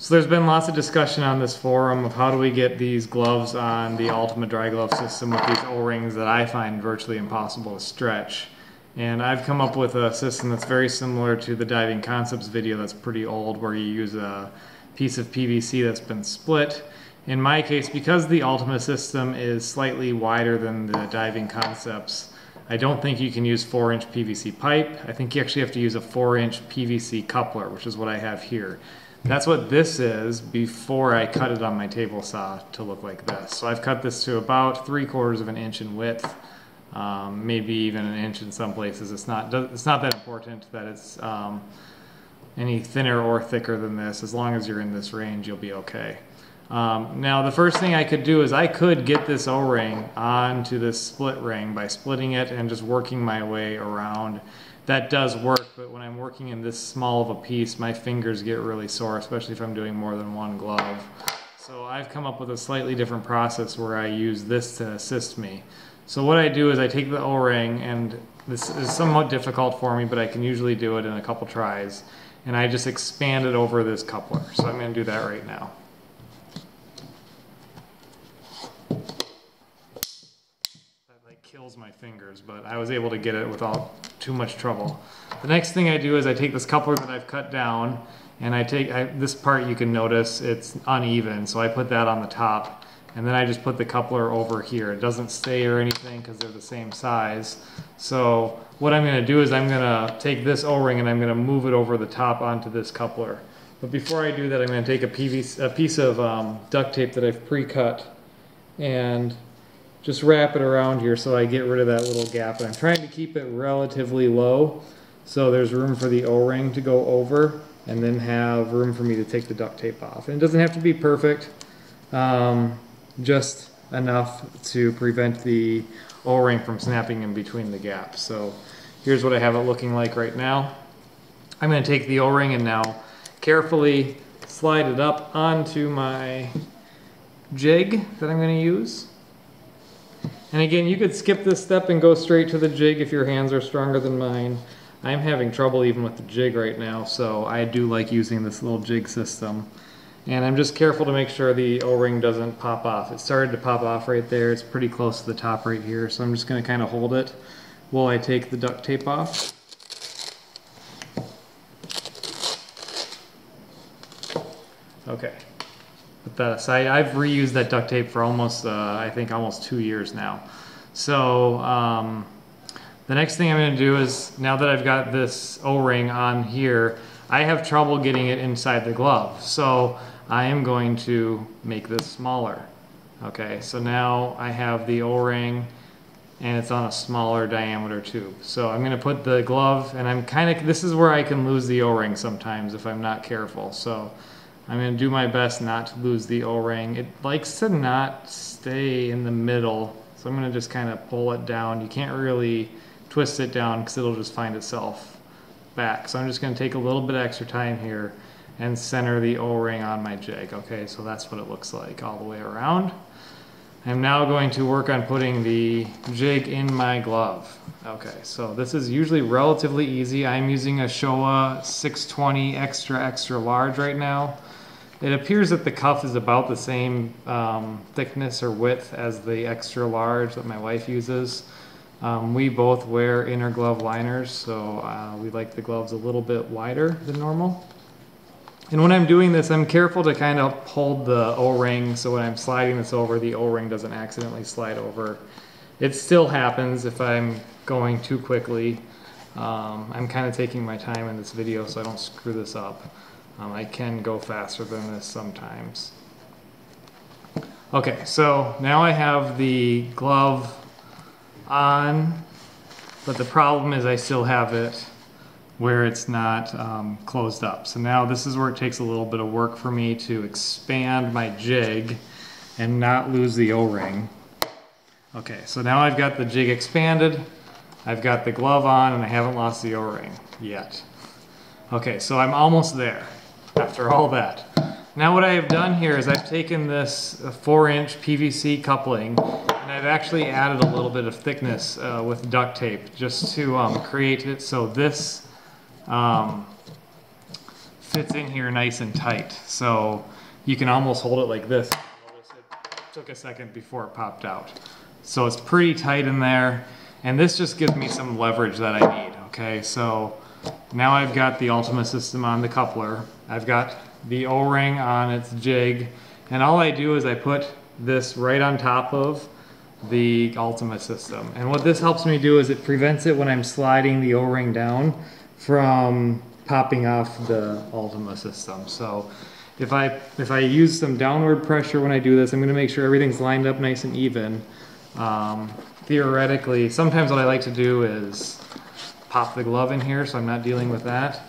So there's been lots of discussion on this forum of how do we get these gloves on the Ultima dry glove system with these O-rings that I find virtually impossible to stretch. And I've come up with a system that's very similar to the Diving Concepts video that's pretty old, where you use a piece of PVC that's been split. In my case, because the Ultima system is slightly wider than the Diving Concepts, I don't think you can use 4-inch PVC pipe. I think you actually have to use a 4-inch PVC coupler, which is what I have here. That's what this is before I cut it on my table saw to look like this. So I've cut this to about 3/4 of an inch in width, maybe even an inch in some places. It's not that important that it's any thinner or thicker than this. As long as you're in this range, you'll be okay. Now the first thing I could do is I could get this O-ring onto this split ring by splitting it and just working my way around. That does work, but when I'm working in this small of a piece, my fingers get really sore, especially if I'm doing more than one glove. So I've come up with a slightly different process where I use this to assist me. So what I do is I take the O-ring, and this is somewhat difficult for me, but I can usually do it in a couple tries, and I just expand it over this coupler. So I'm going to do that right now. Kills my fingers, but I was able to get it without too much trouble. The next thing I do is I take this coupler that I've cut down, and this part you can notice it's uneven, so I put that on the top, and then I just put the coupler over here. It doesn't stay or anything because they're the same size. So what I'm going to do is I'm going to take this O-ring and I'm going to move it over the top onto this coupler. But before I do that, I'm going to take a piece of duct tape that I've pre-cut and just wrap it around here so I get rid of that little gap. And I'm trying to keep it relatively low so there's room for the O-ring to go over and then have room for me to take the duct tape off. And it doesn't have to be perfect, just enough to prevent the O-ring from snapping in between the gaps. So here's what I have it looking like right now. I'm going to take the O-ring and now carefully slide it up onto my jig that I'm going to use. And again, you could skip this step and go straight to the jig if your hands are stronger than mine. I'm having trouble even with the jig right now, so I do like using this little jig system. And I'm just careful to make sure the O-ring doesn't pop off. It started to pop off right there. It's pretty close to the top right here, so I'm just going to kind of hold it while I take the duct tape off. Okay. Put that aside. I've reused that duct tape for almost, I think almost 2 years now. So the next thing I'm going to do is, now that I've got this O-ring on here, I have trouble getting it inside the glove. So I am going to make this smaller. Okay, so now I have the O-ring and it's on a smaller diameter tube. So I'm going to put the glove, and this is where I can lose the O-ring sometimes if I'm not careful. So I'm going to do my best not to lose the O-ring. It likes to not stay in the middle, so I'm going to just kind of pull it down. You can't really twist it down because it'll just find itself back. So I'm just going to take a little bit extra time here and center the O-ring on my jig. Okay, so that's what it looks like all the way around. I'm now going to work on putting the jig in my glove. Okay, so this is usually relatively easy. I'm using a Showa 620 extra large right now. It appears that the cuff is about the same thickness or width as the extra large that my wife uses. We both wear inner glove liners, so we like the gloves a little bit wider than normal. And when I'm doing this, I'm careful to kind of hold the O-ring so when I'm sliding this over, the O-ring doesn't accidentally slide over. It still happens if I'm going too quickly. I'm kind of taking my time in this video so I don't screw this up. I can go faster than this sometimes. Okay, so now I have the glove on, but the problem is I still have it where it's not closed up. So now this is where it takes a little bit of work for me to expand my jig and not lose the O-ring. Okay, so now I've got the jig expanded, I've got the glove on, and I haven't lost the O-ring yet. Okay, so I'm almost there after all that. Now what I have done here is I've taken this 4-inch PVC coupling and I've actually added a little bit of thickness with duct tape just to create it so this fits in here nice and tight. So you can almost hold it like this. Notice it took a second before it popped out. So it's pretty tight in there. And this just gives me some leverage that I need, okay? So now I've got the Ultima system on the coupler. I've got the O-ring on its jig. And all I do is I put this right on top of the Ultima system. And what this helps me do is it prevents it when I'm sliding the O-ring down from popping off the Ultima system. So if I use some downward pressure when I do this, I'm going to make sure everything's lined up nice and even. Theoretically, sometimes what I like to do is pop the glove in here so I'm not dealing with that.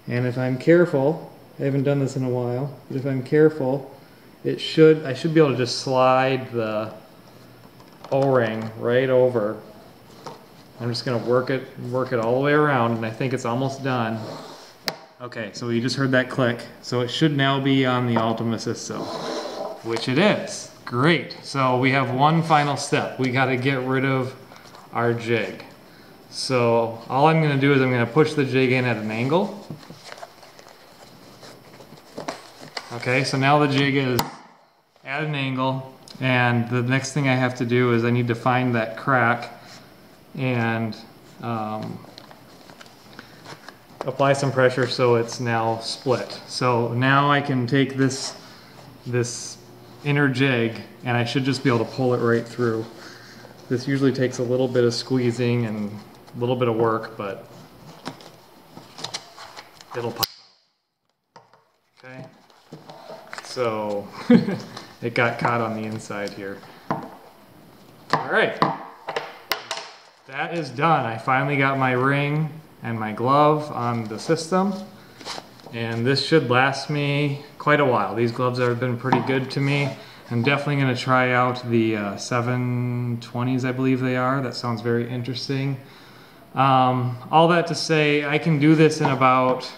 And if I'm careful, I haven't done this in a while, but if I'm careful, I should be able to just slide the O-ring right over. I'm just going to work it all the way around, and I think it's almost done. Okay, so you just heard that click. So it should now be on the Ultima system, which it is. Great. So we have one final step. We got to get rid of our jig. So all I'm going to do is I'm going to push the jig in at an angle. Okay, so now the jig is at an angle, and the next thing I have to do is I need to find that crack and apply some pressure so it's now split. So now I can take this inner jig and I should just be able to pull it right through. This usually takes a little bit of squeezing and a little bit of work, but it'll pop out. Okay, so it got caught on the inside here. All right, that is done. I finally got my ring and my glove on the system, and this should last me quite a while. These gloves have been pretty good to me. I'm definitely going to try out the 720s, I believe they are. That sounds very interesting. All that to say, I can do this in about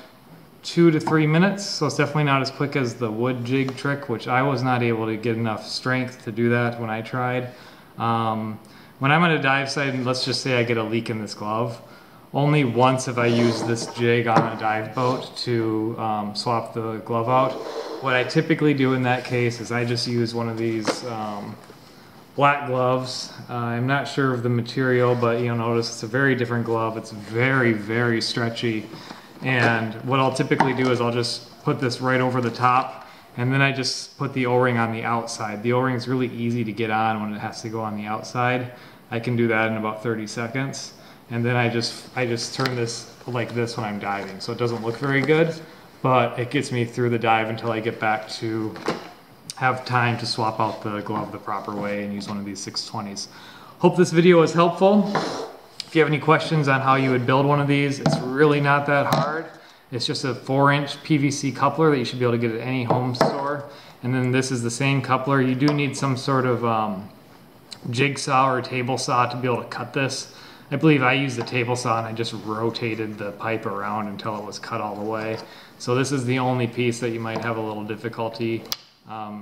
2 to 3 minutes, so it's definitely not as quick as the wood jig trick, which I was not able to get enough strength to do that when I tried. When I'm on a dive site, and let's just say I get a leak in this glove, only once have I used this jig on a dive boat to swap the glove out. What I typically do in that case is I just use one of these black gloves. I'm not sure of the material, but you'll notice it's a very different glove. It's very, very stretchy. And what I'll typically do is I'll just put this right over the top, and then I just put the O-ring on the outside. The O-ring is really easy to get on when it has to go on the outside. I can do that in about 30 seconds. And then I just turn this like this when I'm diving. So it doesn't look very good, but it gets me through the dive until I get back to have time to swap out the glove the proper way and use one of these 620s. Hope this video was helpful. If you have any questions on how you would build one of these, it's really not that hard. It's just a 4-inch PVC coupler that you should be able to get at any home store. And then this is the same coupler. You do need some sort of jigsaw or table saw to be able to cut this. I believe I used the table saw and I just rotated the pipe around until it was cut all the way. So this is the only piece that you might have a little difficulty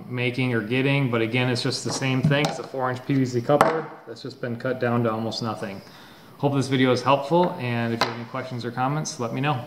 making or getting, but again, it's just the same thing. It's a 4-inch PVC coupler that's just been cut down to almost nothing. Hope this video is helpful, and if you have any questions or comments, let me know.